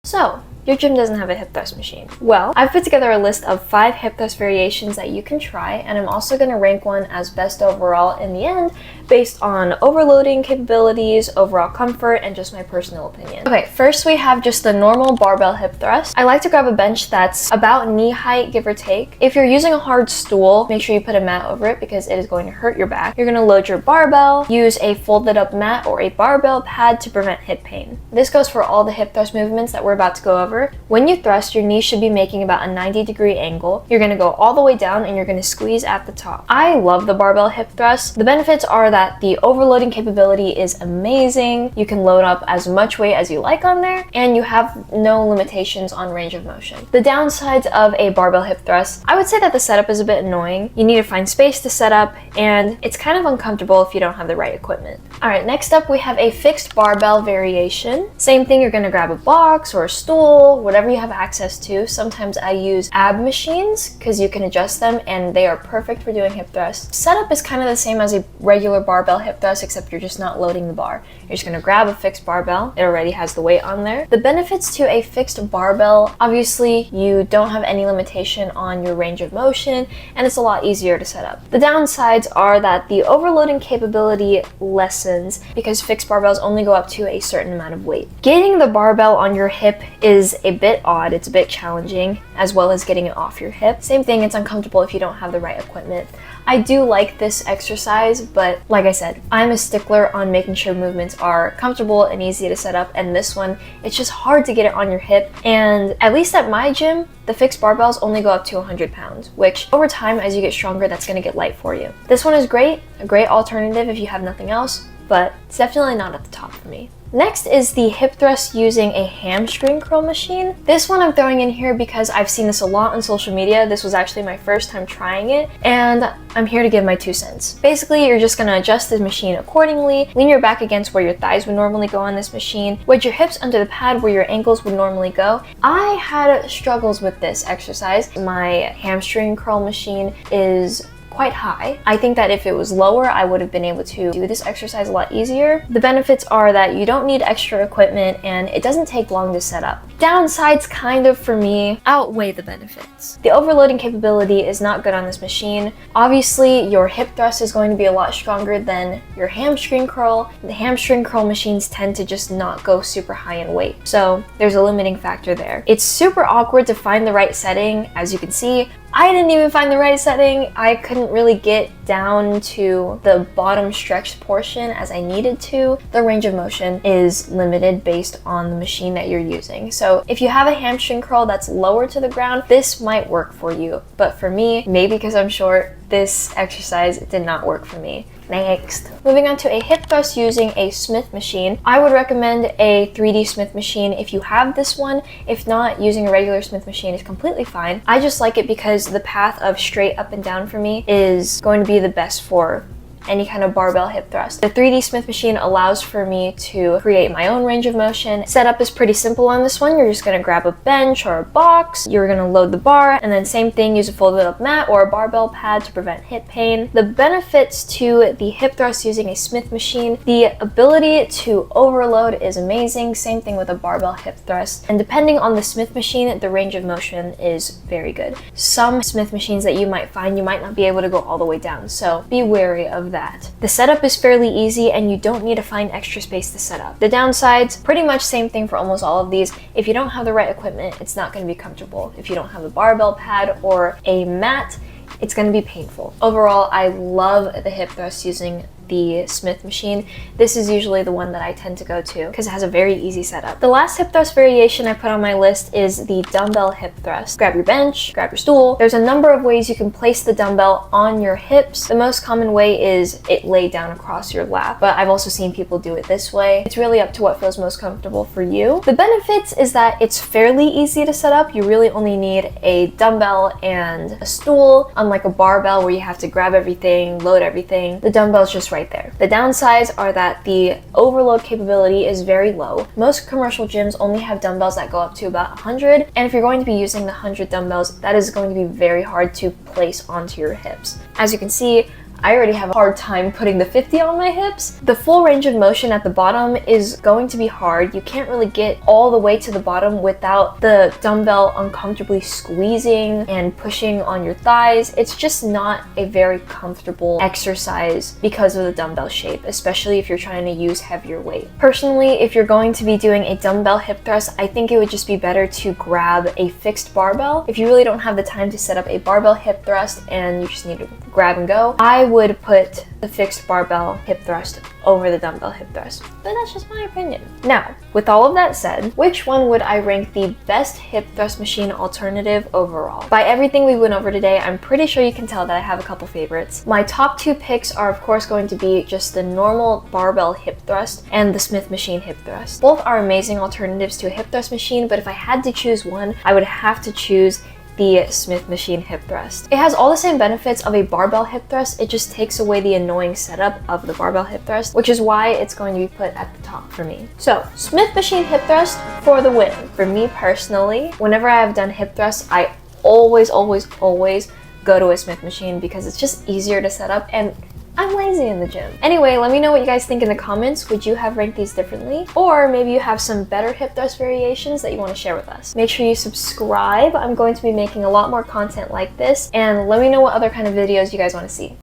So, your gym doesn't have a hip thrust machine. Well, I've put together a list of 5 hip thrust variations that you can try, and I'm also going to rank one as best overall in the end based on overloading capabilities, overall comfort, and just my personal opinion. Okay, first we have just the normal barbell hip thrust. I like to grab a bench that's about knee height, give or take. If you're using a hard stool, make sure you put a mat over it because it is going to hurt your back. You're going to load your barbell, use a folded up mat or a barbell pad to prevent hip pain. This goes for all the hip thrust movements that we're about to go over. When you thrust, your knee should be making about a 90-degree angle. You're going to go all the way down and you're going to squeeze at the top. I love the barbell hip thrust. The benefits are that the overloading capability is amazing. You can load up as much weight as you like on there, and you have no limitations on range of motion. The downsides of a barbell hip thrust, I would say that the setup is a bit annoying. You need to find space to set up, and it's kind of uncomfortable if you don't have the right equipment. All right, next up we have a fixed barbell variation. Same thing, you're going to grab a box or a stool, whatever you have access to. Sometimes I use ab machines because you can adjust them and they are perfect for doing hip thrusts. Setup is kind of the same as a regular barbell hip thrust, except you're just not loading the bar. You're just going to grab a fixed barbell. It already has the weight on there. The benefits to a fixed barbell, obviously you don't have any limitation on your range of motion and it's a lot easier to set up. The downsides are that the overloading capability lessens because fixed barbells only go up to a certain amount of weight. Getting the barbell on your hip is a bit odd, it's a bit challenging, as well as getting it off your hip. Same thing, it's uncomfortable if you don't have the right equipment. I do like this exercise, but like I said, I'm a stickler on making sure movements are comfortable and easy to set up, and this one, it's just hard to get it on your hip, and at least at my gym, the fixed barbells only go up to 100 pounds, which over time, as you get stronger, that's gonna get light for you. This one is great, a great alternative if you have nothing else, but it's definitely not at the top for me. Next is the hip thrust using a hamstring curl machine. This one I'm throwing in here because I've seen this a lot on social media. This was actually my first time trying it, and I'm here to give my 2 cents. Basically, you're just gonna adjust the machine accordingly, lean your back against where your thighs would normally go on this machine, wedge your hips under the pad where your ankles would normally go. I had struggles with this exercise. My hamstring curl machine is quite high. I think that if it was lower, I would have been able to do this exercise a lot easier. The benefits are that you don't need extra equipment and it doesn't take long to set up. Downsides kind of for me outweigh the benefits. The overloading capability is not good on this machine. Obviously, your hip thrust is going to be a lot stronger than your hamstring curl. The hamstring curl machines tend to just not go super high in weight. So there's a limiting factor there. It's super awkward to find the right setting. As you can see, I didn't even find the right setting. I couldn't really get down to the bottom stretched portion as I needed to. The range of motion is limited based on the machine that you're using. So if you have a hamstring curl that's lower to the ground, this might work for you. But for me, maybe because I'm short, this exercise did not work for me. Next, moving on to a hip thrust using a Smith machine. I would recommend a 3D Smith machine if you have this one. If not, using a regular Smith machine is completely fine. I just like it because the path of straight up and down for me is going to be the best for any kind of barbell hip thrust. The 3D Smith machine allows for me to create my own range of motion. Setup is pretty simple on this one. You're just gonna grab a bench or a box, you're gonna load the bar, and then same thing, use a folded up mat or a barbell pad to prevent hip pain. The benefits to the hip thrust using a Smith machine, the ability to overload is amazing. Same thing with a barbell hip thrust. And depending on the Smith machine, the range of motion is very good. Some Smith machines that you might find, you might not be able to go all the way down, so be wary of that. The setup is fairly easy and you don't need to find extra space to set up. The downsides, pretty much same thing for almost all of these. If you don't have the right equipment, it's not going to be comfortable. If you don't have a barbell pad or a mat, it's going to be painful. Overall, I love the hip thrust using the Smith machine. This is usually the one that I tend to go to because it has a very easy setup. The last hip thrust variation I put on my list is the dumbbell hip thrust. Grab your bench, grab your stool. There's a number of ways you can place the dumbbell on your hips. The most common way is it laid down across your lap, but I've also seen people do it this way. It's really up to what feels most comfortable for you. The benefits is that it's fairly easy to set up. You really only need a dumbbell and a stool, unlike a barbell where you have to grab everything, load everything. The dumbbell's just right there. The downsides are that the overload capability is very low. Most commercial gyms only have dumbbells that go up to about 100, and if you're going to be using the 100 dumbbells, that is going to be very hard to place onto your hips. As you can see, I already have a hard time putting the 50 on my hips. The full range of motion at the bottom is going to be hard. You can't really get all the way to the bottom without the dumbbell uncomfortably squeezing and pushing on your thighs. It's just not a very comfortable exercise because of the dumbbell shape, especially if you're trying to use heavier weight. Personally, if you're going to be doing a dumbbell hip thrust, I think it would just be better to grab a fixed barbell. If you really don't have the time to set up a barbell hip thrust and you just need to grab and go, I would put the fixed barbell hip thrust over the dumbbell hip thrust. But that's just my opinion. Now, with all of that said, which one would I rank the best hip thrust machine alternative overall? By everything we went over today, I'm pretty sure you can tell that I have a couple favorites. My top two picks are of course going to be just the normal barbell hip thrust and the Smith machine hip thrust. Both are amazing alternatives to a hip thrust machine, but if I had to choose one, I would have to choose the Smith machine hip thrust. It has all the same benefits of a barbell hip thrust, it just takes away the annoying setup of the barbell hip thrust, which is why it's going to be put at the top for me. So, Smith machine hip thrust for the win. For me personally, whenever I have done hip thrusts, I always go to a Smith machine because it's just easier to set up and I'm lazy in the gym. Anyway, let me know what you guys think in the comments. Would you have ranked these differently? Or maybe you have some better hip thrust variations that you want to share with us. Make sure you subscribe. I'm going to be making a lot more content like this, and let me know what other kind of videos you guys want to see.